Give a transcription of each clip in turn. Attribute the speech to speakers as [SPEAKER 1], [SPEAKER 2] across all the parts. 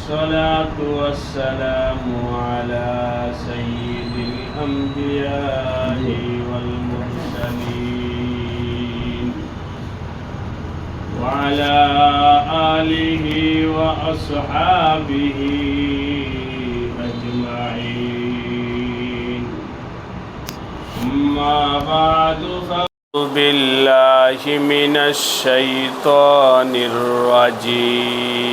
[SPEAKER 1] والصلاة والسلام على سيد الأنبياء والمرسلين وعلى آله وأصحابه أجمعين. أما بعد فأعوذ بالله من الشيطان الرجيم.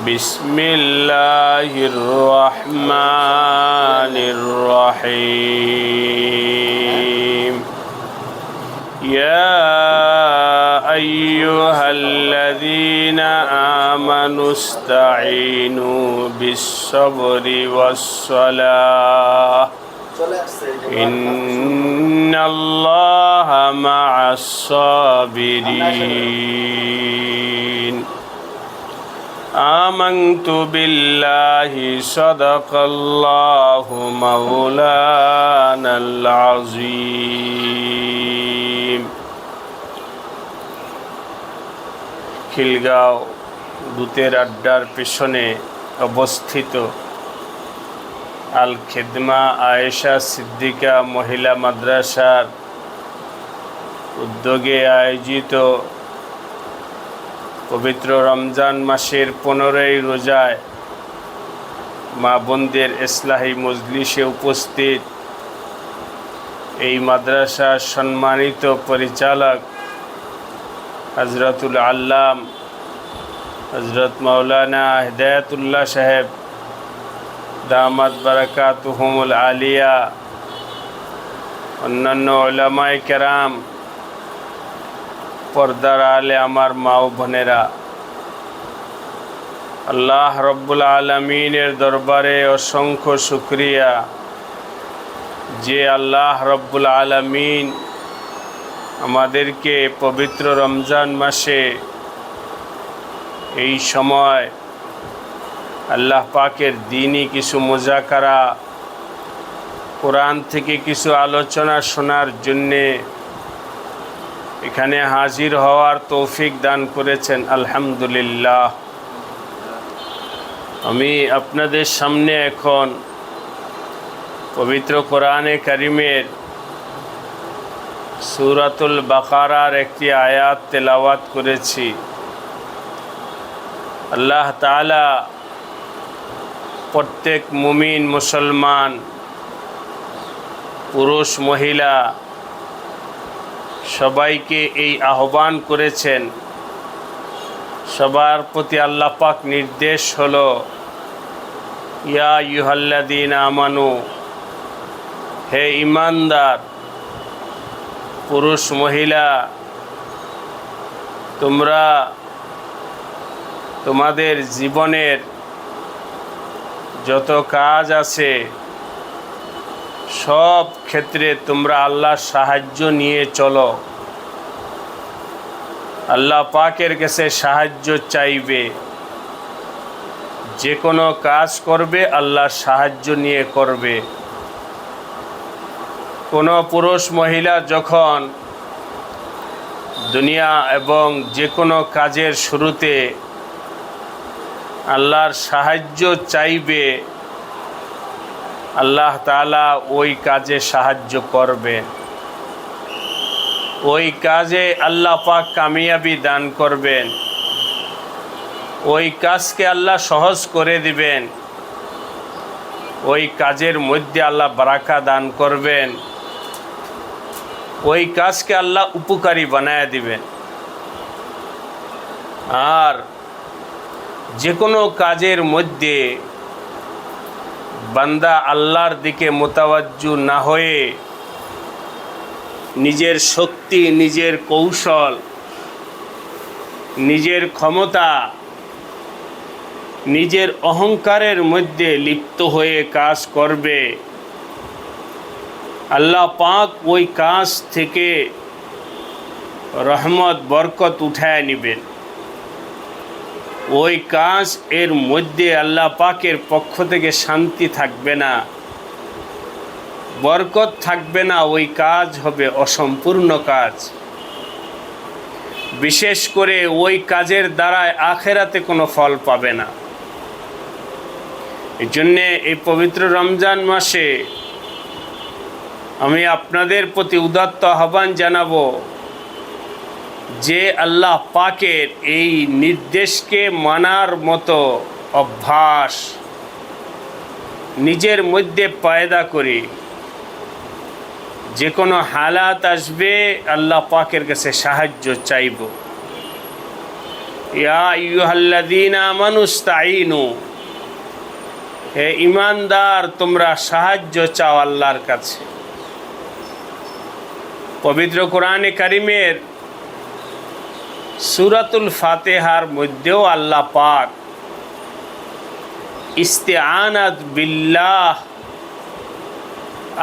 [SPEAKER 1] بسم الله الرحمن الرحيم. يا أيها الذين آمنوا استعينوا بالصبر والصلاة إن الله مع الصابرين. آمنت بالله صدق الله مولانا العظيم. খিলগাঁও দুতের আড্ডার পেছনে অবস্থিত আল খিদমা আয়েশা সিদ্দিকা মহিলা মাদ্রাসার উদ্যোগে আয়োজিত পবিত্র রমজান মাসের 15ই রোজায় মা বোনদের ইসলাহি মজলিসে উপস্থিত এই মাদ্রাসার সম্মানিত পরিচালক হজরতুল আল্লাম হজরত মাওলানা হিদায়াতুল্লাহ সাহেব দামাত বারাকাতুহুমুল আলিয়া, অন্যান্য উলামায়ে কেরাম, পর্দার আলে আমার মা ও বোনেরা, আল্লাহ রব্বুল আলামিনের দরবারে অসংখ্য শুকরিয়া যে আল্লাহ রব্বুল আলামিন আমাদেরকে পবিত্র রমজান মাসে এই সময় আল্লাহ পাকের দ্বীনি কিছু মুজাকারা, কোরআন থেকে কিছু আলোচনা শোনার জন্যে এখানে হাজির হওয়ার তৌফিক দান করেছেন। আলহামদুলিল্লাহ। আমি আপনাদের সামনে এখন পবিত্র কোরআনে কারিমের সূরাতুল বাকারার একটি আয়াত তেলাওয়াত করেছি। আল্লাহ তাআলা প্রত্যেক মুমিন মুসলমান পুরুষ মহিলা সবাইকে এই আহ্বান করেছেন। সবার প্রতি আল্লাহ পাক নির্দেশ হলো, ইয়া আইয়ুহাল্লাযীনা আমানু, হে ঈমানদার পুরুষ মহিলা, তোমরা তোমাদের জীবনের যত কাজ আছে সব ক্ষেত্রে তোমরা আল্লাহর সাহায্য নিয়ে চলো। আল্লাহ পাকের কাছে সাহায্য চাইবে। যে কোনো কাজ করবে আল্লাহর সাহায্য নিয়ে করবে। কোনো পুরুষ মহিলা যখন দুনিয়া এবং যে কোনো কাজের শুরুতে আল্লাহর সাহায্য চাইবে, আল্লাহ তাআলা ওই কাজে সাহায্য করবেন। ওই কাজে আল্লাহ পাক কামিয়াবি দান করবেন। ওই কাজকে আল্লাহ সহজ করে দিবেন। ওই কাজের মধ্যে আল্লাহ বারাকা দান করবেন। ওই কাজকে আল্লাহ উপকারী বানায় দিবেন। আর যে কোনো কাজের মধ্যে বান্দা আল্লাহর দিকে মোতাওয়াজ্জু না হয়ে নিজের শক্তি, নিজের কৌশল, নিজের ক্ষমতা, নিজের অহংকারের মধ্যে লিপ্ত হয়ে কাজ করবে, আল্লাহ পাক ওই কাজ থেকে রহমত বরকত উঠায় নেবেন। ওই কাজ এর মধ্যে আল্লাহ পাকের পক্ষ থেকে শান্তি থাকবে না, বরকত থাকবে না। ওই কাজ হবে অসম্পূর্ণ কাজ। বিশেষ করে ওই কাজের দ্বারা আখেরাতে কোনো ফল পাবে না। এই জন্যে এই পবিত্র রমজান মাসে আমি আপনাদের প্রতি উদাত্ত আহ্বান জানাবো যে আল্লাহ পাকের এই নির্দেশকে মানার মতো অভ্যাস নিজের মধ্যে পয়দা করি। যে কোনো হালাত আসবে আল্লাহ পাকের কাছে সাহায্য চাইব। ইয়া আইয়ুহাল্লাযীনা আমানুস্তাঈনু, হে ঈমানদার তোমরা সাহায্য চাও আল্লাহর কাছে। পবিত্র কোরআনে কারিমের সূরাতুল ফাতিহার মধ্যেও আল্লাহ পাক ইস্তিআনাত বিল্লাহ,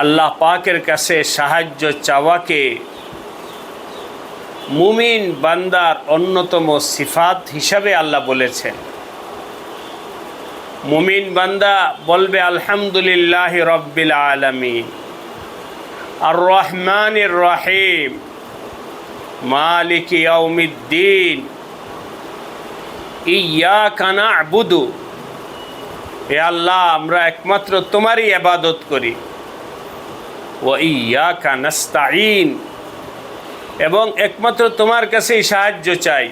[SPEAKER 1] আল্লাহ পাকের কাছে সাহায্য চাওয়াকে মুমিন বান্দার অন্যতম সিফাত হিসাবে আল্লাহ বলেছেন। মুমিন বান্দা বলবে আলহামদুলিল্লাহি রাব্বিল আলামিন, আর রহমানির রহিম, মালিক ইয়াউমিদ্দিন, ইয়্যাকা না'বুদু, হে আল্লাহ আমরা একমাত্র তোমারই ইবাদত করি, ওয়া ইয়্যাকা নাস্তাঈন, এবং একমাত্র তোমার কাছেই সাহায্য চাই।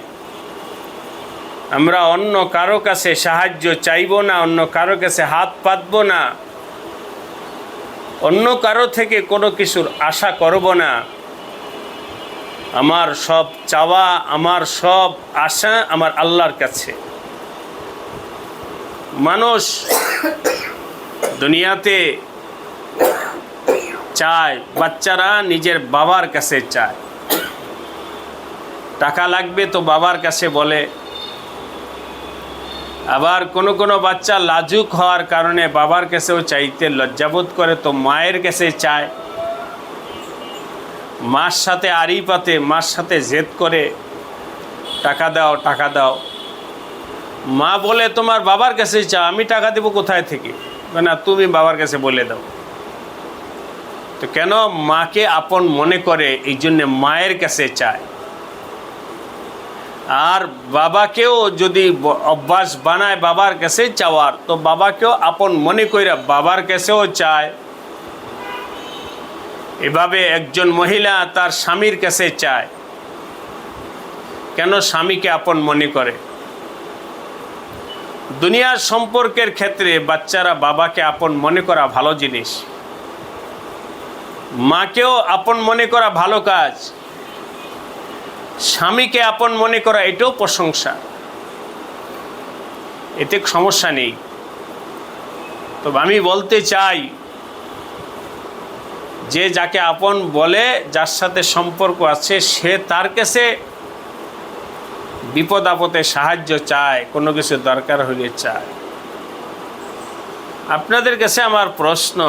[SPEAKER 1] আমরা অন্য কারো কাছে সাহায্য চাইব না, অন্য কারো কাছে হাত পাতব না, অন্য কারো থেকে কোনো কিছুর আশা করব না। আমার সব চাওয়া, আমার সব আশা আমার আল্লাহর কাছে। মানুষ দুনিয়াতে চায়, বাচ্চারা নিজের বাবার কাছে চায়, টাকা লাগবে তো বাবার কাছে বলে। আবার কোনো বাচ্চা লাজুক হওয়ার কারণে বাবার কাছেও চাইতে লজ্জাবোধ করে তো মায়ের কাছে চায়। মার সাথে আড়ি পাতে, মার সাথে জেদ করে টাকা দাও টাকা দাও। মা বলে তোমার বাবার কাছে চাও, আমি টাকা দেবো কোথায় থেকে? না, তুমি বাবার কাছে বলে দাও। তো কেন? মাকে আপন মনে করে, এই জন্যে মায়ের কাছে চায়। আর বাবাকেও যদি অভ্যাস বানায় বাবার কাছে চাওয়ার, তো বাবাকেও আপন মনে কইরা বাবার কাছেও চায়। এভাবে একজন মহিলা তার স্বামীর কাছে চায়। কেন? স্বামীকে আপন মনে করে। দুনিয়ার সম্পর্কের ক্ষেত্রে বাচ্চারা বাবাকে আপন মনে করা ভালো জিনিস, মাকেও আপন মনে করা ভালো কাজ, স্বামীকে আপন মনে করা এটাও প্রশংসা, এতে সমস্যা নেই। তবে আমি বলতে চাই যে যাকে আপন বলে, যার সাথে সম্পর্ক আছে, সে তার কাছে বিপদ আপদে সাহায্য চায়, কোনো কিছু দরকার হলে চায়। আপনাদের কাছে আমার প্রশ্ন,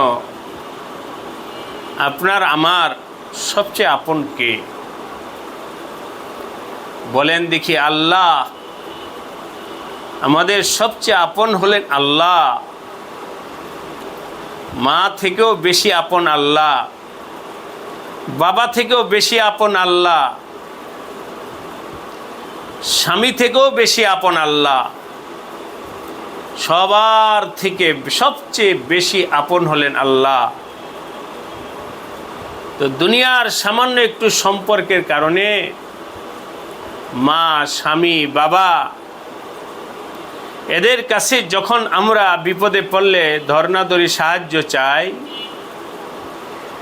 [SPEAKER 1] আপনার আমার সবচেয়ে আপন কে? বলেন দেখি। আল্লাহ। আমাদের সবচেয়ে আপন হলেন আল্লাহ। মা থেকেও বেশি আপন আল্লাহ, বাবা থেকেও বেশি আপন আল্লাহ, স্বামী থেকেও বেশি আপন আল্লাহ। সবার থেকে সবচেয়ে বেশি আপন হলেন আল্লাহ। তো দুনিয়ার সামান্য একটু সম্পর্কের কারণে মা, স্বামী, বাবা, এদের কাছে যখন আমরা বিপদে পড়লে ধর্ণাধরি সাহায্য চাই,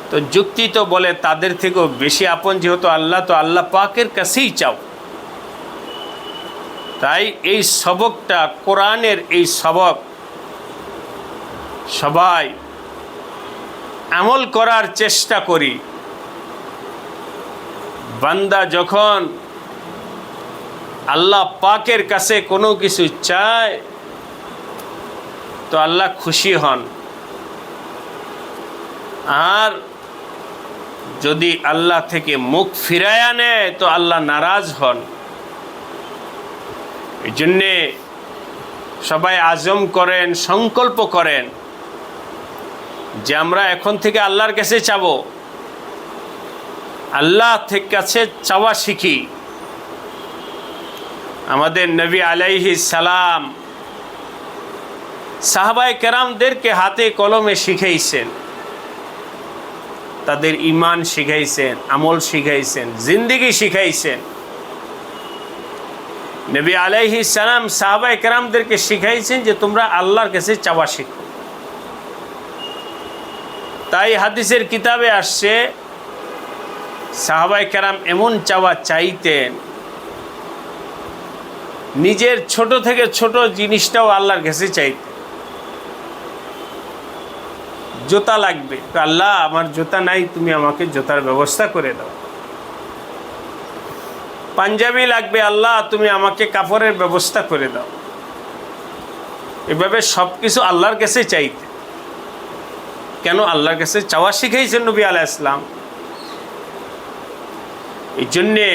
[SPEAKER 1] তো যুক্তি তো বলে তাদের থেকেও বেশি আপন যেহেতু আল্লাহ, তো আল্লাহ পাকের কাছেই চাও। তাই এই সবকটা, কোরআনের এই সবক সবাই আমল করার চেষ্টা করি। বান্দা যখন আল্লাহ পাকের কাছে কোনো কিছু চায় তো আল্লাহ খুশি হন, আর যদি আল্লাহ থেকে মুখ ফিরায় আনে তো আল্লাহ নারাজ হন। এই জন্যে সবাই আজম করেন, সংকল্প করেন যে আমরা এখন থেকে আল্লাহর কাছে চাবো, আল্লাহ থেকে কাছে চাওয়া শিখি। আমাদের নবী আলাইহিস সালাম সাহাবায়ে কেরামদেরকে হাতে কলমে শিখাইছেন, তাদের ঈমান শিখাইছেন, আমল শিখাইছেন, জিন্দেগি শিখাইছেন। নবী আলাইহিস সালাম সাহাবায়ে কেরামদেরকে শিখাইছেন যে তোমরা আল্লাহর কাছে চাওয়া শিখো। তাই হাদিসের কিতাবে আসছে সাহাবায়ে কেরাম এমন চাওয়া চাইতেন, নিজের ছোট থেকে ছোট জিনিসটাও আল্লাহর কাছে চাইতেন। জুতা লাগবে, আল্লাহ আমার জুতা নাই, তুমি আমাকে জুতার ব্যবস্থা করে দাও। পাঞ্জাবি লাগবে, আল্লাহ তুমি আমাকে কাপড়ের ব্যবস্থা করে দাও। এভাবে সব কিছু আল্লাহর কাছে চাইতে। কেন? আল্লাহর কাছে চাওয়া শিখাইছেন নবী আলাইহিস সালাম। এই জন্যে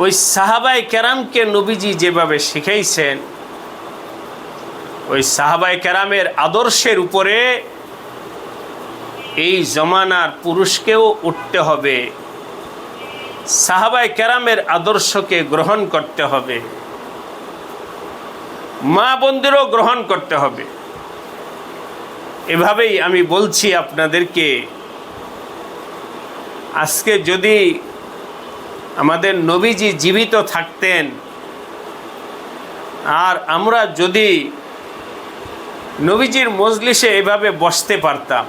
[SPEAKER 1] ওই সাহাবায়ে কেরামকে নবীজি যেভাবে শিখাইছেন, ওই সাহাবায়ে কেরামের আদর্শের উপরে এই জমানার পুরুষকেও উঠতে হবে, সাহাবায়ে কেরামের আদর্শকে গ্রহণ করতে হবে, মা বোনদেরও গ্রহণ করতে হবে। এভাবেই আমি বলছি আপনাদেরকে, আজকে যদি আমাদের নবীজি জীবিত থাকতেন আর আমরা যদি নবীজির মজলিসে এভাবে বসতে পারতাম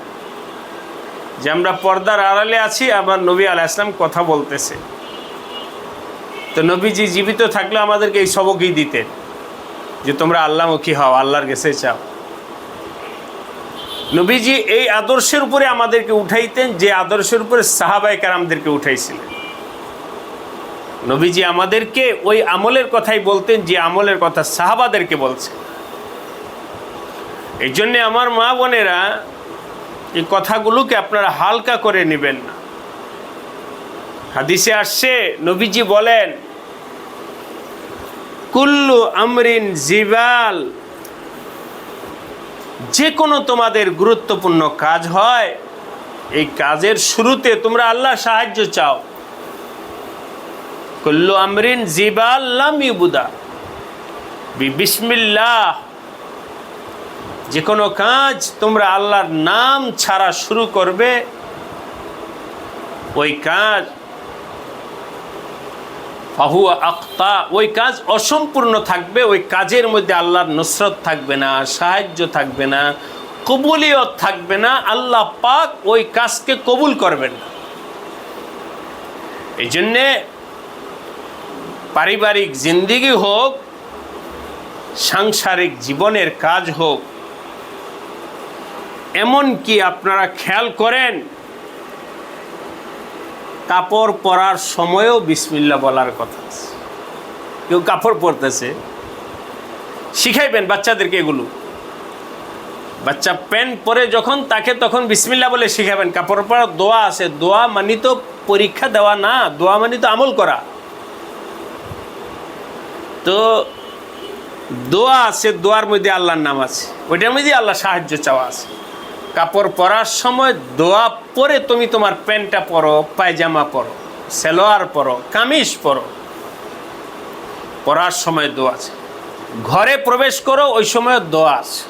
[SPEAKER 1] যে আমরা পর্দার আড়ালে আছি, আমার নবী আলাইহিস সালাম কথা বলতেছে, তো নবীজি জীবিত থাকলে আমাদেরকে এই সবকই দিতেন যে তোমরা আল্লাহমুখী হও, আল্লাহর কাছে চাও। নবীজি এই আদর্শের উপরে আমাদেরকে উঠাইতেন যে আদর্শের উপরে সাহাবায়ে কেরামদেরকে উঠাইছিলেন। নবীজি আমাদেরকে ওই আমলের কথাই বলতেন যে আমলের কথা সাহাবাদেরকে বলছেন। এই জন্যে আমার মা বোনেরা, এই কথাগুলোকে আপনারা হালকা করে নেবেন না। হাদিসে আসছে, নবীজি বলেন কুল্লু আমরিন জিবাল, যে কোনো তোমাদের গুরুত্বপূর্ণ কাজ হয়, এই কাজের শুরুতে তোমরা আল্লাহর সাহায্য চাও। কুল্লু আমরিন জিবাল লাম ইউবদা বিসমিল্লাহ, যে কোনো কাজ তোমরা আল্লাহর নাম ছাড়া শুরু করবে, ওই কাজ ফাহুয়া আক্তা, ওই কাজ অসম্পূর্ণ থাকবে। ওই কাজের মধ্যে আল্লাহর নুসরত থাকবে না, সাহায্য থাকবে না, কবুলিয়ত থাকবে না। আল্লাহ পাক ওই কাজকে কবুল করবেন না। এই জন্যে পারিবারিক জিন্দেগি হোক, সাংসারিক জীবনের কাজ হোক, এমন কি আপনারা খেয়াল করেন কাপড় পরার সময়ও বিসমিল্লাহ বলার কথা আছে। কেউ কাপড় পরতেছে, শিখাইবেন বাচ্চাদেরকে এগুলো। বাচ্চা প্যান্ট পরে যখন তাকে তখন বিসমিল্লাহ বলে শিখাবেন। কাপড় পরার দোয়া আছে, দোয়া মানে তো পরীক্ষা দেওয়া না, দোয়া মানে তো আমল করা। তো দোয়া আছে, দোয়ার মধ্যে আল্লাহর নাম আছে, ওইটার মধ্যে আল্লাহ সাহায্য চাওয়া আছে। কাপড় পরার সময় দোয়া পরে তুমি তোমার প্যান্টটা পরো, পায়জামা পরো, সালোয়ার পরো, কামিজ পরো, পরার সময় দোয়া আছে। ঘরে প্রবেশ করো, ওই সময় দোয়া আছে,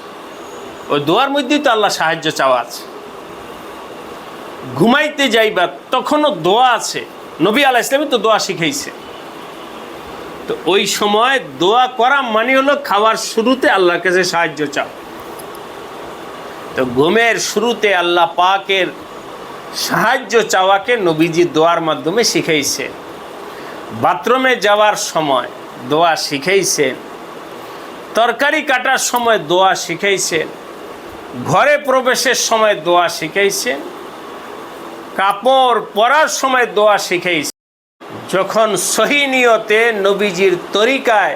[SPEAKER 1] ওই দোয়ার মধ্যেই তো আল্লাহ সাহায্য চাওয়া আছে। ঘুমাইতে যাইবা তখনও দোয়া আছে, নবী আলাইহিস সালাম তো দোয়া শিখাইছে। তো ওই সময় দোয়া করা মানে হলো খাওয়ার শুরুতে আল্লাহর কাছে সাহায্য চাও। তো ঘুমের শুরুতে আল্লাহ পাকের সাহায্য চাওয়াকে নবীজি দোয়ার মাধ্যমে শিখাইছে। বাথরুমে যাওয়ার সময় দোয়া শিখাইছেন, তরকারি কাটার সময় দোয়া শিখাইছেন, ঘরে প্রবেশের সময় দোয়া শিখাইছেন, কাপড় পরার সময় দোয়া শিখাইছেন। যখন সহি নিয়তে নবীজির তরিকায়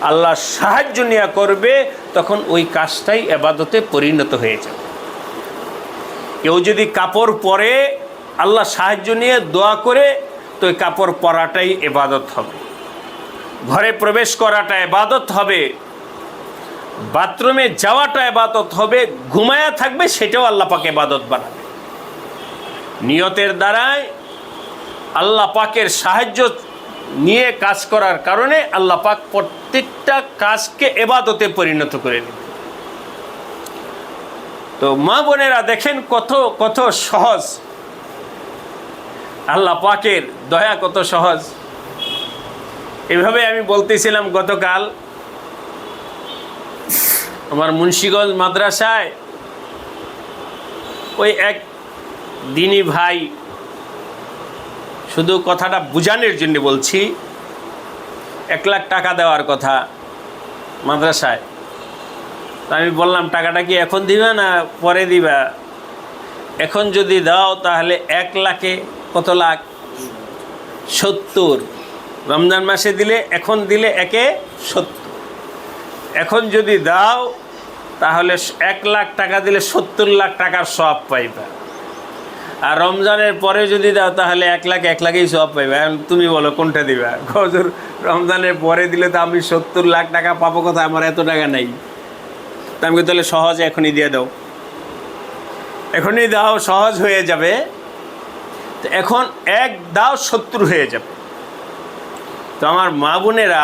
[SPEAKER 1] আল্লাহ সাহায্য নেওয়া করবে, তখন ওই কাজটাই ইবাদতে পরিণত হয়ে যাবে। কেউ যদি কাপড় পরে আল্লাহ সাহায্য নিয়ে দোয়া করে, তো ওই কাপড় পরাটাই ইবাদত হবে, ঘরে প্রবেশ করাটা ইবাদত হবে, বাথরুমে যাওয়াটা ইবাদত হবে, ঘুমায়া থাকবে সেটাও আল্লাহ পাক ইবাদত বানাবে। নিয়তের দ্বারাই আল্লাহ পাকের সাহায্য নিয়ে কাজ করার কারণে আল্লাহ পাক প্রত্যেকটা কাজকে ইবাদতে পরিণত করে নেন। তো মা বোনেরা দেখেন কত কত সহজ, আল্লাহ পাকের দয়া কত সহজ। এভাবে আমি বলতেছিলাম গতকাল আমার মুন্সিগঞ্জ মাদ্রাসায় ওই এক দিনী ভাই, শুধু কথাটা বুঝানোর জন্য বলছি, 1 লাখ টাকা দেওয়ার কথা মাদ্রাসায়। তো আমি বললাম টাকাটা কি এখন দিবা না পরে দিবা? এখন যদি দাও তাহলে 1 লাখে কত লাখ? 70। রমজান মাসে দিলে, এখন দিলে 1-এ 70। এখন যদি দাও তাহলে 1 লাখ টাকা দিলে 70 লাখ টাকার সওয়াব পাইবা। আর রমজানের পরে যদি দাও তাহলে 1 লাখেই সওয়াব পাইবা। এখন তুমি বলো কোনটা দিবা? হুজুর রমজানের পরে দিলে তো আমি 70 লাখ টাকা পাবো কোথায়? আমার এত টাকা নাই। তা আমি তাহলে সহজ এখনই দিয়ে দাও, এখনই দাও, সহজ হয়ে যাবে। তো এখন 1 দাও 70 হয়ে যাবে। তো আমার মা বোনেরা,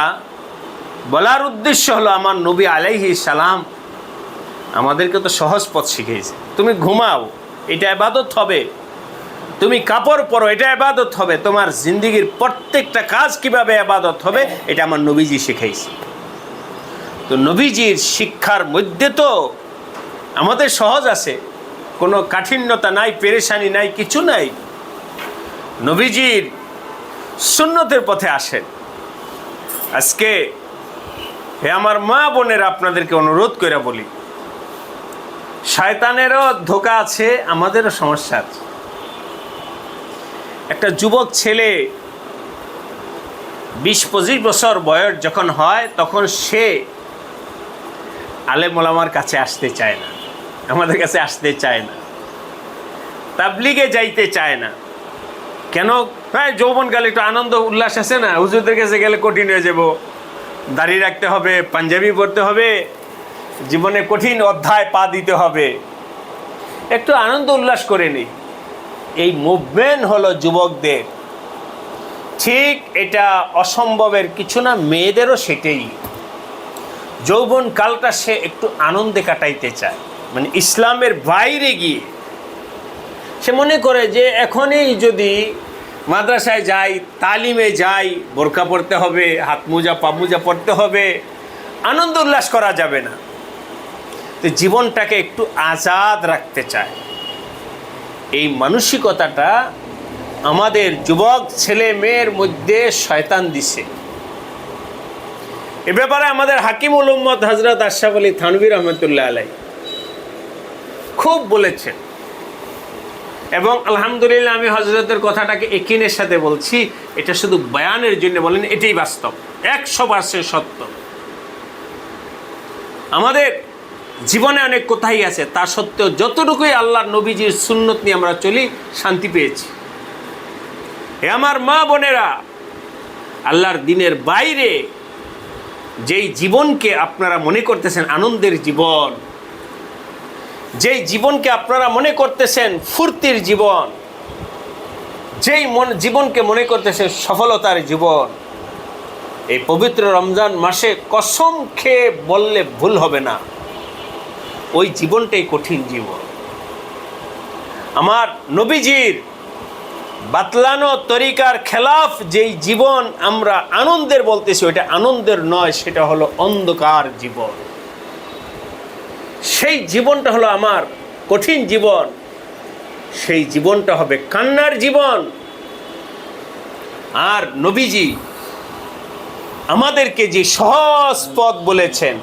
[SPEAKER 1] বলার উদ্দেশ্য হলো আমার নবী আলাইহিস সালাম আমাদেরকে তো সহজ পথ শিখিয়েছে। তুমি ঘুমাও, এটা ইবাদত হবে। তুমি কাপড় পরো, এটা ইবাদত হবে। তোমার জিন্দেগির প্রত্যেকটা কাজ কিভাবে ইবাদত হবে এটা আমার নবীজি শিখাইছে। তো নবীজির শিক্ষার মধ্যে তো আমাদের সহজ আছে, কোনো কাঠিন্যতা নাই, পেরেশানি নাই, কিছু নাই। নবীজির সুন্নতের পথে আসেন। আজকে হে আমার মা বোনেরা, আপনাদেরকে অনুরোধ করে বলি, শয়তানেরও ধোঁকা আছে, আমাদেরও সমস্যা আছে। একটা যুবক ছেলে 20-25 বছর বয়স যখন হয়, তখন সে আলেম ওলামার কাছে আসতে চায় না, আমাদের কাছে আসতে চায় না, তাবলিগে যাইতে চায় না। কেন? হ্যাঁ, যৌবনকালে একটু আনন্দ উল্লাস আছে না, হুজুরদের কাছে গেলে কঠিন হয়ে যাব, দাড়ি রাখতে হবে, পাঞ্জাবি পরতে হবে, জীবনে কঠিন অধ্যায় পা দিতে হবে, একটু আনন্দ উল্লাস করে নি। এই মুভমেন্ট হলো যুবকদের। ঠিক এটা অসম্ভবের কিছু না, মেয়েদেরও সেটাই। যৌবন কালটা সে একটু আনন্দে কাটাইতে চায়, মানে ইসলামের বাইরে গিয়ে সে মনে করে যে এখনই যদি মাদ্রাসায় যাই, তালিমে যাই, বোরকা পরতে হবে, হাত মোজা পা মোজা পরতে হবে, আনন্দ উল্লাস করা যাবে না। তো জীবনটাকে একটু আজাদ রাখতে চায়। এই মানসিকতাটা আমাদের যুবক ছেলে মেয়ের মধ্যে শয়তান দিছে। এ ব্যাপারে আমাদের হাকিমুল উম্মত হযরত আশরাফ আলী থানভী রহমতুল্লাহ আলাইহি খুব বলেছেন। এবং আলহামদুলিল্লাহ আমি হযরতের কথাটাকে একিনের সাথে বলছি, এটা শুধু বয়ানের জন্য বলেন, এটাই বাস্তব, 100% সত্য। আমাদের জীবনে অনেক কথাই আছে, তা সত্ত্বেও যতটুকুই আল্লাহর নবীজির সুন্নত নিয়ে আমরা চলি, শান্তি পেয়েছি। হে আমার মা বোনেরা, আল্লাহর দিনের বাইরে যেই জীবনকে আপনারা মনে করতেছেন আনন্দের জীবন, যেই জীবনকে আপনারা মনে করতেছেন ফুর্তির জীবন, যেই জীবনকে মনে করতেছেন সফলতার জীবন, এই পবিত্র রমজান মাসে কসম খেয়ে বললে ভুল হবে না, ওই জীবনটাই কঠিন জীবন। আমার নবীজির বাতলানো তরিকার খেলাফ যেই জীবন আমরা আনন্দের বলতেছি, ওইটা আনন্দের নয়, সেটা হলো অন্ধকার জীবন। সেই জীবনটা হলো আমার কঠিন জীবন, সেই জীবনটা হবে কান্নার জীবন। আর নবীজি আমাদেরকে যে সহজ পথ বলেছেন,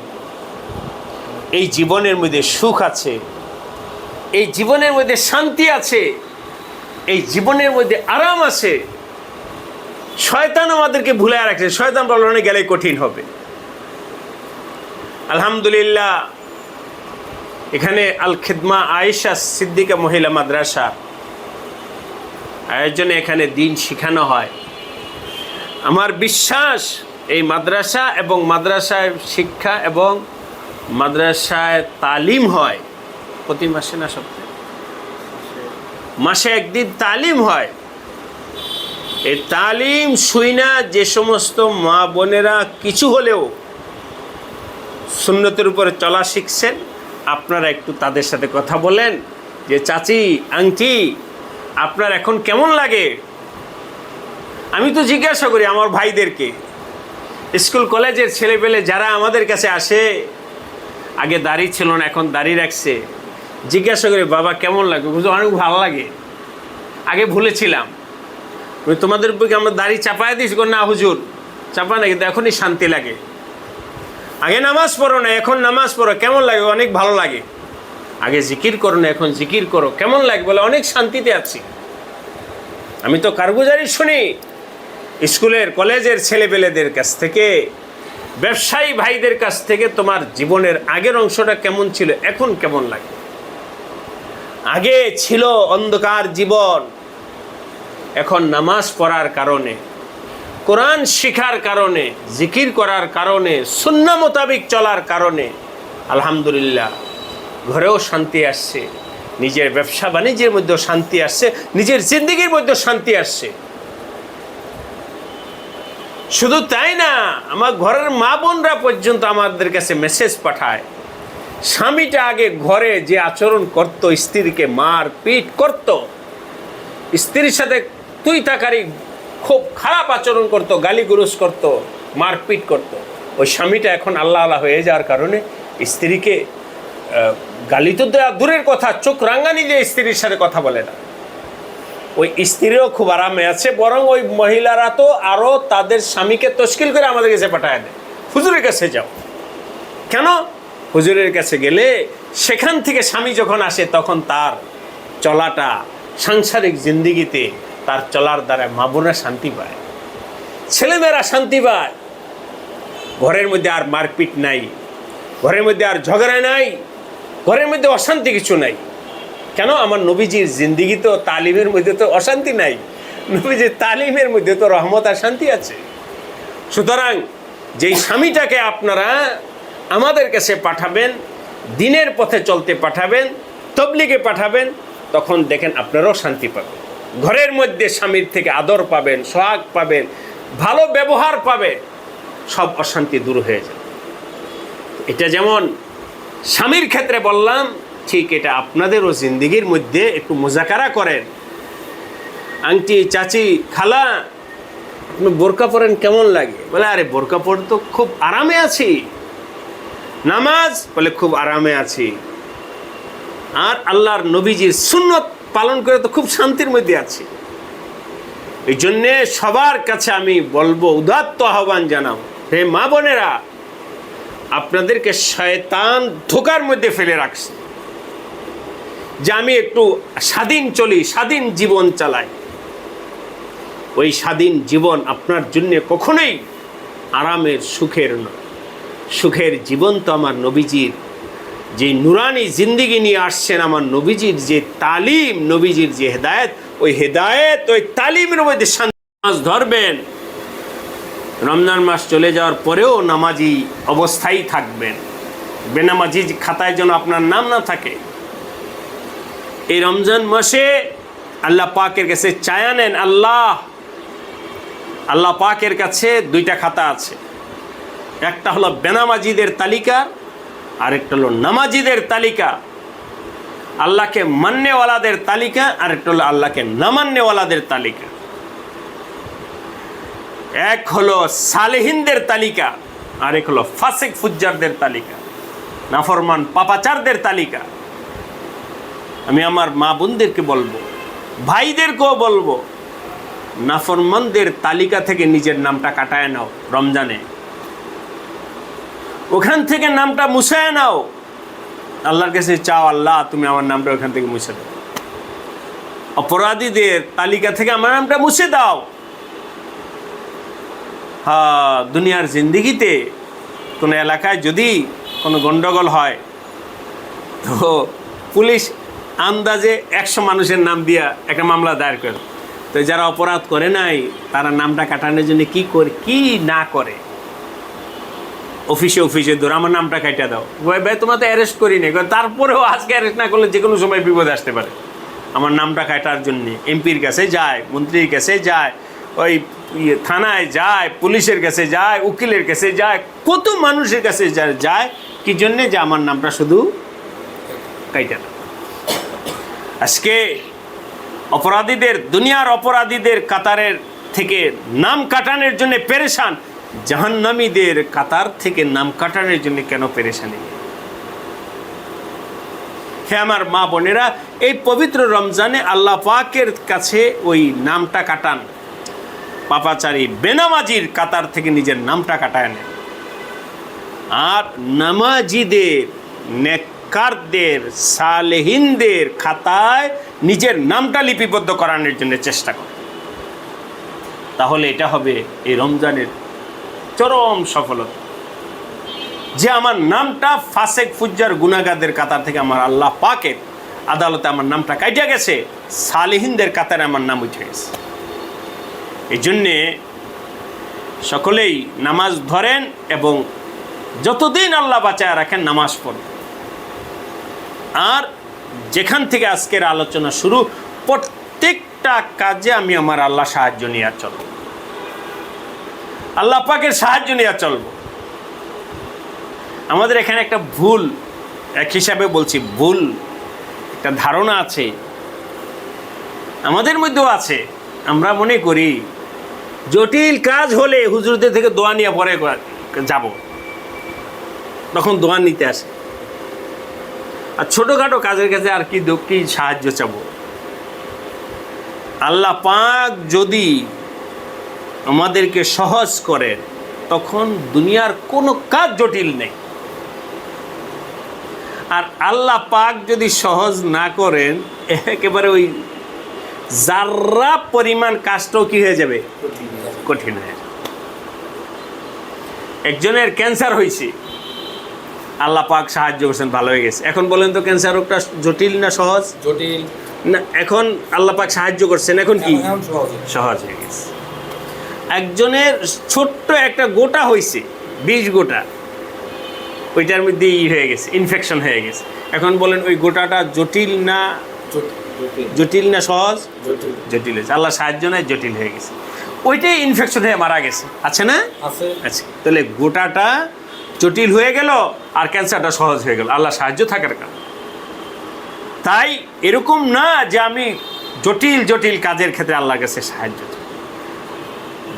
[SPEAKER 1] এই জীবনের মধ্যে সুখ আছে, এই জীবনের মধ্যে শান্তি আছে, এই জীবনের মধ্যে আরাম আছে। শয়তান আমাদেরকে ভুলে রাখছে, শয়তান বলনে গেলে কঠিন হবে। আলহামদুলিল্লাহ, এখানে আল খিদমা আয়েশা সিদ্দিকা মহিলা মাদ্রাসা আয়োজনে এখানে দিন শেখানো হয়। আমার বিশ্বাস এই মাদ্রাসা এবং মাদ্রাসায় শিক্ষা এবং মাদ্রাসায় তালিম হয় প্রতি মাসে না সপ্তাহে, মাসে একদিন তালিম হয়। এই তালিম শুইনা যে সমস্ত মা বোনেরা কিছু হলেও সুন্নতের উপরে চলা শিখছেন, আপনারা একটু তাদের সাথে কথা বলেন যে চাচি, আংটি, আপনার এখন কেমন লাগে? আমি তো জিজ্ঞাসা করি আমার ভাইদেরকে, স্কুল কলেজের ছেলেপেলে যারা আমাদের কাছে আসে, আগে দাড়ি ছিল না, এখন দাড়ি রাখছে, জিজ্ঞাসা করি বাবা কেমন লাগে? বুঝলো অনেক ভালো লাগে, আগে ভুলেছিলাম, তোমাদের উপরে আমরা দাড়ি চাপায় দিস? না হুজুর চাপা না, কিন্তু এখনই শান্তি লাগে। আগে নামাজ পড়ো না, এখন নামাজ পড়ো, কেমন লাগে? অনেক ভালো লাগে। আগে জিকির করো না, এখন জিকির করো, কেমন লাগে? বলে অনেক শান্তিতে আছি। আমি তো কারগুজারি শুনি স্কুলের কলেজের ছেলেপেলেদের কাছ থেকে, ব্যবসায়ী ভাইদের কাছ থেকে, তোমার জীবনের আগের অংশটা কেমন ছিল, এখন কেমন লাগে? আগে ছিল অন্ধকার জীবন, এখন নামাজ পড়ার কারণে, কোরআন শিখার কারণে, জিকির করার কারণে, সুন্নাহ মোতাবিক চলার কারণে আলহামদুলিল্লাহ ঘরেও শান্তি আসছে, নিজের ব্যবসা বাণিজ্যের মধ্যেও শান্তি আসছে, নিজের জিন্দেগির মধ্যেও শান্তি আসছে। শুধু তাই না, আমার ঘরের মা বোনরা পর্যন্ত আমাদের কাছে মেসেজ পাঠায়, স্বামীটা আগে ঘরে যে আচরণ করত, স্ত্রীকে মার পিট করত, স্ত্রীর সাথে তুই তাকারি খুব খারাপ আচরণ করত, গালিগুরুজ করত, মারপিট করত, ওই স্বামীটা এখন আল্লাহ আল্লাহ হয়ে যাওয়ার কারণে স্ত্রীকে গালি তো দেওয়া দূরের কথা, চোখ রাঙ্গানি দিয়ে স্ত্রীর সাথে কথা বলে না। ওই স্ত্রীও খুব আরামে আছে, বরং ওই মহিলারা তো আরও তাদের স্বামীকে তশকিল করে আমাদের কাছে পাঠায় দেয়, হুজুরের কাছে যাও। কেন? হুজুরের কাছে গেলে সেখান থেকে স্বামী যখন আসে তখন তার চলাটা, সাংসারিক জিন্দিগিতে তার চলার দ্বারা মা বোনরা শান্তি পায়, ছেলেমেয়েরা শান্তি পায়। ঘরের মধ্যে আর মারপিট নাই, ঘরের মধ্যে আর ঝগড়া নাই, ঘরের মধ্যে অশান্তি কিছু নাই। কেন? আমার নবীজির জিন্দিগি তো, তালিমের মধ্যে তো অশান্তি নাই, নবীজির তালিমের মধ্যে তো রহমত আর শান্তি আছে। সুতরাং যেই স্বামীটাকে আপনারা আমাদের কাছে পাঠাবেন, দিনের পথে চলতে পাঠাবেন, তবলিগে পাঠাবেন, তখন দেখেন আপনারাও শান্তি পাবেন, ঘরের মধ্যে স্বামীর থেকে আদর পাবেন, সোহাগ পাবেন, ভালো ব্যবহার পাবেন, সব অশান্তি দূর হয়ে যাবে। এটা যেমন স্বামীর ক্ষেত্রে বললাম, ঠিক এটা আপনাদেরও জিন্দিগির মধ্যে একটু মুজাকারা করেন। আংটি, চাচি, খালা, আপনি বোরকা পরেন কেমন লাগে? বলে আরে বোরকা পরে তো খুব আরামে আছি। নামাজ? বলে খুব আরামে আছি। আর আল্লাহর নবীজির সুন্নত পালন করে তো খুব শান্তির মধ্যে আছি। এই জন্যে সবার কাছে আমি বলবো, উদাত্ত আহ্বান জানাও, হে মা বোনেরা, আপনাদেরকে শয়তান ধোঁকার মধ্যে ফেলে রাখছে যে আমি একটু স্বাধীন চলি, স্বাধীন জীবন চালাই। ওই স্বাধীন জীবন আপনার জন্য কখনোই আরামের, সুখের নয়। সুখের জীবন তো আমার নবীজির যে নুরানি জিন্দিগি নিয়ে আসছেন, আমার নবীজির যে তালিম, নবীজির যে হেদায়েত, ওই হেদায়েত, ওই তালিমের মধ্যে নামাজ ধরবেন। রমজান মাস চলে যাওয়ার পরেও নামাজি অবস্থায় থাকবেন, বেনামাজি খাতায় যেন আপনার নাম না থাকে। এই রমজান মাসে আল্লাহ পাকের কাছে চায়া নেন। আল্লাহ পাকের কাছে দুইটা খাতা আছে, একটা হলো বেনামাজিদের তালিকা, আর একটা হলো নামাজিদের তালিকা। আল্লাহকে মাননেওয়ালাদের তালিকা, আর একটা হলো আল্লাহকে না মাননেওয়ালাদের তালিকা। এক হলো সালেহিনদের তালিকা, আর এক হলো ফাসিক ফুজ্জারদের তালিকা, নাফরমান পাপাচারদের তালিকা। আমি আমার মা বোনদেরকে বলবো, ভাইদেরকেও বলবো, নাফরমানদের তালিকা থেকে নিজের নামটা কাটায় নাও রমজানে, ওখান থেকে নামটা মুছায় নাও। আল্লাহর কাছে চাও, আল্লাহ তুমি আমার নামটা ওখান থেকে মুছে দাও। অপরাধীদের তালিকা থেকে আমার নামটা মুছে দাও। হ্যাঁ, দুনিয়ার জিন্দিগিতে কোনো এলাকায় যদি কোনো গন্ডগোল হয় তো পুলিশ আন্দাজে 100 মানুষের নাম দিয়া একটা মামলা দায়ের করে। তো যারা অপরাধ করে নাই তারা নামটা কাটানোর জন্য কি করে, কি না করে, অফিসে ধরে আমার নামটা কাটা দাও। ভাই তোমার তো অ্যারেস্ট করি নি, তারপরেও আজকে অ্যারেস্ট না করলে যে কোনো সময় বিপদ আসতে পারে। আমার নামটা কাটার জন্যে এমপির কাছে যায়, মন্ত্রীর কাছে যায়, ওই থানায় যায়, পুলিশের কাছে যায়, উকিলের কাছে যায়, কত মানুষের কাছে যায় কি জন্যে? যে আমার নামটা শুধু কাইটা না। আজকে অপরাধীদের, দুনিয়ার অপরাধীদের কাতারের থেকে নাম কাটানোর জন্য পেরেশান, জাহান্নামীদের কাতার থেকে নাম কাটানোর জন্য কেন পেরেশানি? হ্যাঁ আমার মা বোনেরা, এই পবিত্র রমজানে আল্লাহ পাকের কাছে ওই নামটা কাটান, পাপাচারী বেনামাজির কাতার থেকে নিজের নামটা কাটায় নেন, আর নামাজিদের, নেককারদের, সালেহিনদের খাতায় নিজের নামটা লিপিবদ্ধ করানোর জন্য চেষ্টা করে। তাহলে এটা হবে এই রমজানের চরম সফলতা, যে আমার নামটা ফাসেক ফুজ্জার গুনাহগারদের কাতার থেকে আমার আল্লাহ পাকের আদালতে আমার নামটা কাইটা গেছে, সালেহিনদের কাতারে আমার নাম উঠে গেছে। এই জন্যে সকলেই নামাজ ধরেন এবং যতদিন আল্লাহ বাঁচায় রাখেন নামাজ পড়েন। আর যেখান থেকে আজকের আলোচনা শুরু, প্রত্যেকটা কাজে আমি আমার আল্লাহ সাহায্য নিয়ে চলব, আল্লাহ পাকের সাহায্য নিয়ে চলব। আমাদের এখানে একটা ভুল, এক হিসাবে বলছি ভুল একটা ধারণা আছে, আমাদের মধ্যেও আছে। আমরা মনে করি জটিল কাজ হলে হুজুরদের থেকে দোয়া নিয়ে পরে যাব, তখন দোয়া নিতে আসে। আর ছোটোখাটো কাজের কাছে আর কি সাহায্য চাব? আল্লাহ পাক যদি আমাদেরকে সহজ করেন, তখন দুনিয়ার কোনো কাজ জটিল নেই। আর আল্লাহ পাক যদি সহজ না করেন, একেবারে ওই যারা পরিমাণ কাজটাও কি হয়ে যাবে? কঠিন হয়ে যাবে। একজনের ক্যান্সার হয়েছে, আল্লাহ পাক সাহায্য করছেন, ভালো হয়ে গেছে। এখন বলেন তো ক্যান্সার রোগটা জটিল না সহজ?
[SPEAKER 2] জটিল
[SPEAKER 1] না, এখন আল্লাহ পাক সাহায্য করছেন, এখন কি সহজ হয়ে গেছে। একজনের ছোট্ট একটা গোটা হয়েছে, 20 গোটা, ওইটার মধ্যে হয়ে গেছে, ইনফেকশন হয়ে গেছে। এখন বলেন ওই গোটাটা জটিল না সহজ? জটিল হয়েছে। আল্লাহ সাহায্য নাই, জটিল হয়ে গেছে, ওইটাই ইনফেকশন হয়ে মারা গেছে। আছে না? আচ্ছা, তাহলে গোটাটা জটিল হয়ে গেল আর ক্যান্সারটা সহজ হয়ে গেল আল্লাহ সাহায্য থাকার কারণে। তাই এরকম না যে আমি জটিল কাজের ক্ষেত্রে আল্লাহর কাছে সাহায্য,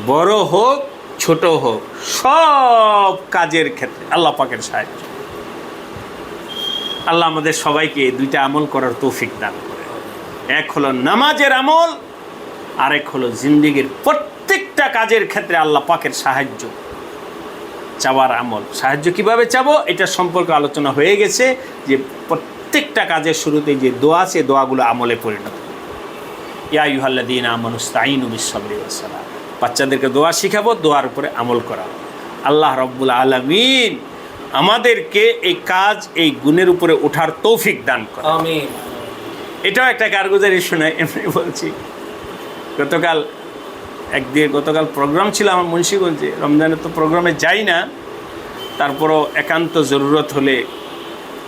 [SPEAKER 1] বড় হোক ছোট হোক সব কাজের ক্ষেত্রে আল্লাহ পাকের সাহায্য। আল্লাহ আমাদের সবাইকে দুইটা আমল করার তৌফিক দান করে। এক হলো নামাজের আমল, আরেক হলো জিন্দেগির প্রত্যেকটা কাজের ক্ষেত্রে আল্লাহ পাকের সাহায্য চাওয়ার আমল। সাহায্য কিভাবে চাবো এটা সম্পর্কে আলোচনা হয়ে গেছে, যে প্রত্যেকটা কাজের শুরুতে যে দোয়া আছে, দোয়াগুলো আমলে পরিণত। ইয়া আইয়ুহাল্লাযীনা আমানু ইসতাঈনু বিস-সাবরি ওয়াস-সালাহ, বাচ্চাদেরকে দোয়া শিখাবো, দোয়ার উপরে আমল করাবো। আল্লাহ রাব্বুল আলামিন আমাদেরকে এই কাজ, এই গুণের উপরে ওঠার তৌফিক দান করে, আমিন। এটাও একটা কারগুজারি শোনায়, এমনি বলছি। গতকাল প্রোগ্রাম ছিল আমার মুন্সিগঞ্জে। রমজানে তো প্রোগ্রামে যাই না, তারপরও একান্ত জরুরত হলে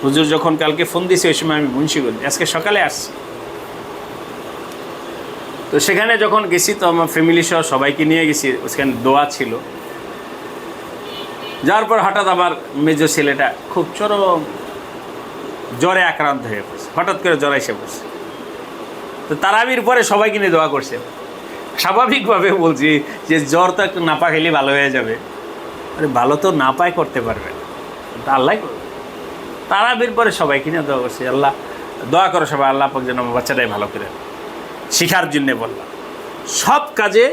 [SPEAKER 1] হুজুর যখন কালকে ফোন দিয়েছে, ওই সময় আমি মুন্সিগঞ্জে, আজকে সকালে আসছি। তো সেখানে যখন গেছি, তো আমার ফ্যামিলি সহ সবাইকে নিয়ে গেছি, ওখানে দোয়া ছিল। যাওয়ার পর হঠাৎ আমার মেজো ছেলেটা খুব চরম জ্বরে আক্রান্ত হয়ে পড়ছে, হঠাৎ করে জ্বর এসে পড়ছে। তো তারাবির পরে সবাইকে নিয়ে দোয়া করছে। স্বাভাবিকভাবে বলছি যে জ্বর তো একটু নাপা খেলে ভালো হয়ে যাবে। আরে ভালো তো নাপায় করতে পারবেন, আল্লাহ করবে। তারাবির পরে সবাইকে নিয়ে দোয়া করছে, আল্লাহ দোয়া করো সবাই, আল্লাহ পাক যেন আমার বাচ্চাটাই ভালো করে। শিখার জন্যে বললাম, সব কাজে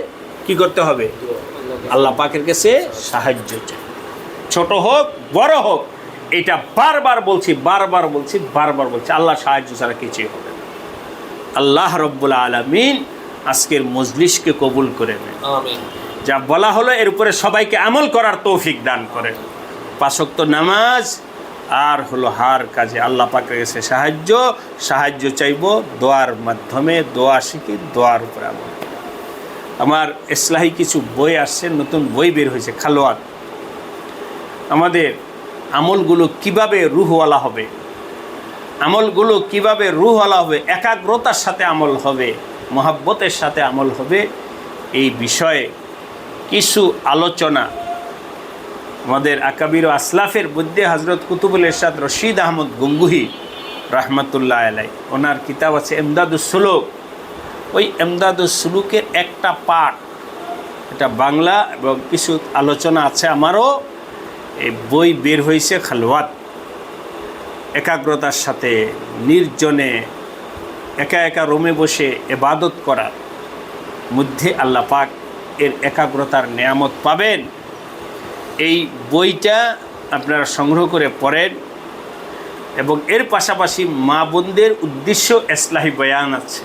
[SPEAKER 1] কি করতে হবে? আল্লাহ পাকের কাছে সাহায্য চাই, ছোট হোক বড় হোক। এটা বারবার বলছি, আল্লাহ সাহায্য ছাড়া কিছুই হবে না। আল্লাহ রব্বুল আলামিন আজকের মজলিসকে কবুল করে নেন, আমিন। যা বলা হলো এর উপরে সবাইকে আমল করার তৌফিক দান করেন। 5 ওয়াক্ত নামাজ আর হলো হার কাজে আল্লাহ পাকের কাছে সাহায্য চাইব, দোয়ার মাধ্যমে দোয়া শিখি, দোয়ার উপরে আমল। আমার ইসলাহি কিছু বই আসছে, নতুন বই বের হয়েছে, খালোয়াত। আমাদের আমলগুলো কিভাবে রুহওয়ালা হবে, একাগ্রতার সাথে আমল হবে, মহাব্বতের সাথে আমল হবে, এই বিষয়ে কিছু আলোচনা আমাদের আকাবির ও আসলাফের মধ্যে হজরত কুতুবুল ইরশাদ রশিদ আহমদ গঙ্গুহি রহমতুল্লাহ আলাই, ওনার কিতাব আছে এমদাদুস সুলুক। ওই এমদাদুস সুলুকের একটা পাঠ, এটা বাংলা এবং কিছু আলোচনা আছে আমারও, এই বই বের হয়েছে খালওয়াত, একাগ্রতার সাথে নির্জনে একা একা রুমে বসে ইবাদত করার মধ্যে আল্লাহ পাক এর একাগ্রতার নেয়ামত পাবেন। এই বইটা আপনারা সংগ্রহ করে পড়েন এবং এর পাশাপাশি মা বোনদের উদ্দেশ্য ইসলাহি বয়ান আছে,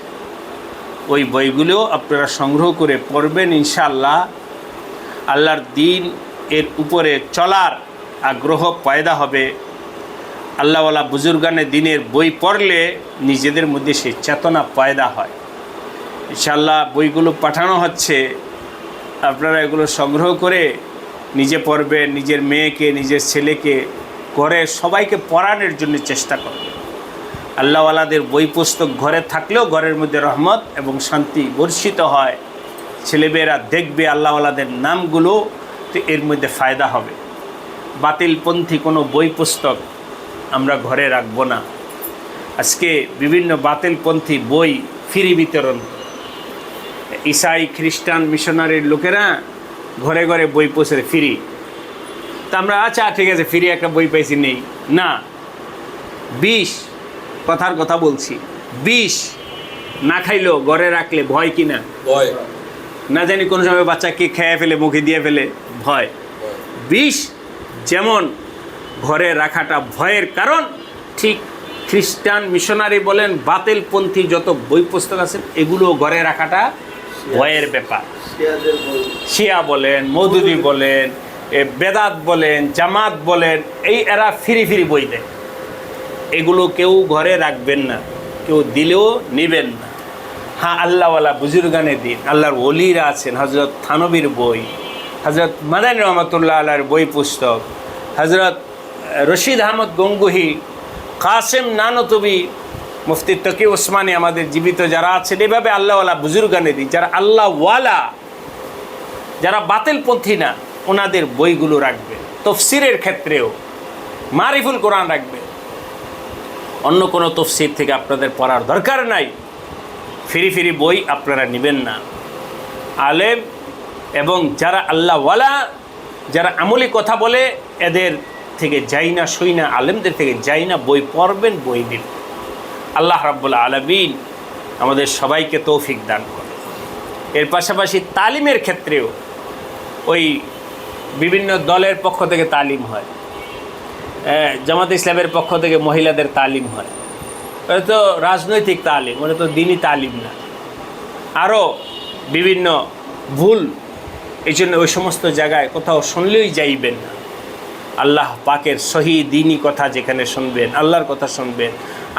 [SPEAKER 1] ওই বইগুলো আপনারা সংগ্রহ করে পড়বেন। ইনশাআল্লাহ আল্লাহর দিন এর উপরে চলার আগ্রহ পয়দা হবে। আল্লাহওয়ালা বুজুর্গানে দিনের বই পড়লে নিজেদের মধ্যে সেই চেতনা পয়দা হয়। ইনশাআল্লাহ বইগুলো পাঠানো হচ্ছে, আপনারা এগুলো সংগ্রহ করে নিজে পড়বেন, নিজের মেয়েকে, নিজের ছেলেকে, ঘরে সবাইকে পড়ানোর জন্য চেষ্টা করবেন। আল্লাহওয়ালাদের বই পুস্তক ঘরে থাকলেও ঘরের মধ্যে রহমত এবং শান্তি বর্ষিত হয়। ছেলেমেয়েরা দেখবে আল্লাহওয়ালাদের নামগুলো, তো এর মধ্যে ফায়দা হবে। বাতিলপন্থী কোনো বই পুস্তক আমরা ঘরে রাখব না। আজকে বিভিন্ন বাতিলপন্থী বই ফ্রি বিতরণ, ঈসাই খ্রিস্টান মিশনারির লোকেরা ঘরে ঘরে বই পৌঁছে ফ্রি। তা আমরা আচ্ছা ঠিক আছে ফ্রি একটা বই পাইছি, নেই না, 20 কথার কথা বলছি, 20 না খাইলেও ঘরে রাখলে ভয় কিনা,
[SPEAKER 2] ভয়
[SPEAKER 1] না জানি কোনো সময় বাচ্চাকে খেয়ে ফেলে, মুখে দিয়ে ফেলে, ভয়। 20 যেমন ঘরে রাখাটা ভয়ের কারণ, ঠিক খ্রিস্টান মিশনারি বলেন, বাতিলপন্থী যত বই পুস্তক আছে এগুলো ঘরে রাখাটা ভয়ের ব্যাপার। শিয়া বলেন, মৌদুদি বলেন, বেদাত বলেন, জামাত বলেন, এই এরা ফ্রি ফ্রি বই দেয়। এগুলো কেউ ঘরে রাখবেন না, কেউ দিলেও নেবেন না। হ্যাঁ, আল্লাহওয়ালা বুজুর্গানের দিন, আল্লাহর ওলিরা আছেন, হজরত থানবীর বই, হজরত মাদানী রহমতুল্লাহ আল্লাহর বই পুস্তক, হজরত রশিদ আহমদ গঙ্গুহি, কাসেম নানতবি, মুফতি তকি ওসমানী, আমাদের জীবিত যারা আছেন, এভাবে আল্লাহওয়ালা বুজুর্গানের দিন, যারা আল্লাহওয়ালা, যারা বাতিলপন্থী না, ওনাদের বইগুলো রাখবে। তফসিরের ক্ষেত্রেও মারিফুল কোরআন রাখবে। অন্য কোনো তফসির থেকে আপনাদের পড়ার দরকার নাই। ফ্রি ফ্রি বই আপনারা নেবেন না। আলেম এবং যারা আল্লাহওয়ালা, যারা আমলি কথা বলে, এদের থেকে যাই না, সই না, আলেমদের থেকে যাই না, বই পড়বেন, বই দিন। আল্লাহ রাব্বুল আলামিন আমাদের সবাইকে তৌফিক দান করে। এর পাশাপাশি তালিমের ক্ষেত্রেও ওই বিভিন্ন দলের পক্ষ থেকে তালিম হয়, জামাত ইসলামের পক্ষ থেকে মহিলাদের তালিম হয়, ওটা তো রাজনৈতিক তালিম, ওটা তো দিনই তালিম না। আরও বিভিন্ন ভুল, এই জন্য ওই সমস্ত জায়গায় কোথাও শুনলেই যাইবেন না। আল্লাহ পাকের সহি দিনই কথা যেখানে শুনবেন, আল্লাহর কথা শুনবেন,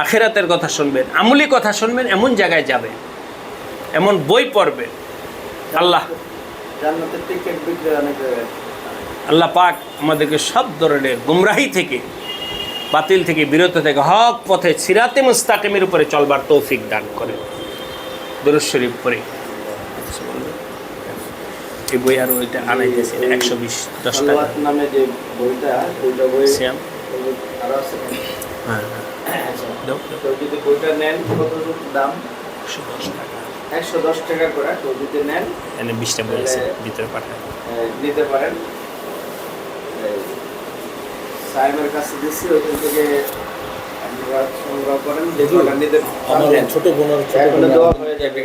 [SPEAKER 1] আখিরাতের কথা শুনবেন, আমলি কথা শুনবেন, এমন জায়গায় যাবেন, এমন বই পড়বেন। আল্লাহ পাক আমাদেরকে সব ধরনের গুমরাহি থেকে, বাতিল থেকে বিরত থেকে হক পথে সিরাতে মুস্তাকিমের উপরে চলবার তৌফিক দান করে। দুরূদ শরীফ পড়ে এই বই আর ওইটা আনাইতেছি 120 10 টাকা
[SPEAKER 2] নামে যে বইটা, ওইটা বই
[SPEAKER 1] শ্যাম,
[SPEAKER 2] আরো আছে।
[SPEAKER 1] হ্যাঁ দাও,
[SPEAKER 2] তো যদি বইটা নেন কত দাম?
[SPEAKER 1] 110 টাকা,
[SPEAKER 2] 110 টাকা করে। তো যদি নেন
[SPEAKER 1] এনে 20টা বই আছে, ভিতরে পাঠায়
[SPEAKER 2] নিতে পারেন। সাহেবের কাছে দিচ্ছি, ওইখান থেকে আপনারা সংগ্রহ করেন, যেগুলো নিতে পারেন।
[SPEAKER 3] ছোট বোনের দেওয়া হয়ে যাবে।